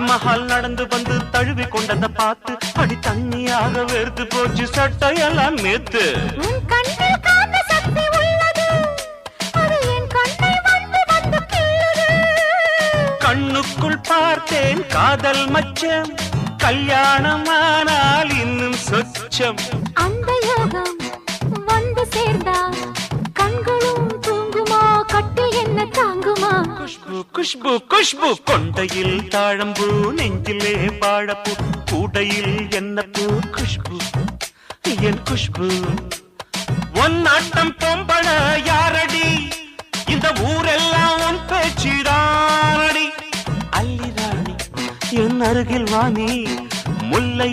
தாஜ்மஹால் நடந்து வந்து தழுவி கொண்டத பார்த்து அடி தண்ணியாக வெறுத்து போச்சு சட்டையெல்லாம் நேத்து. உன் கண்ணில் காந்த சக்தி உள்ளது, அது என் கண்ணை வந்து வந்து கிள்ளுது. கண்ணுக்குள் பார்த்தேன் காதல் மச்சம், கல்யாணமானால் இன்னும் சொச்சம். அந்த யோகம் வந்து சேர்ந்தா கண்களும் தூங்குமா, கட்டில் என்ன தாங்குமா? குஷ்பு குஷ்பு குஷ்பு, கொண்டையில் தாழம்பூ, நெஞ்சிலே வாழப்பூ, கூடையில் என்ன பூ? குஷ்பு என் குஷ்பு. ஒன் ஆட்டம் பொம்பள யாரடி, இந்த ஊரெல்லாம் உன் பேச்சிடானடி. அல்லி ராணி என் அருகில் வாணி, முல்லை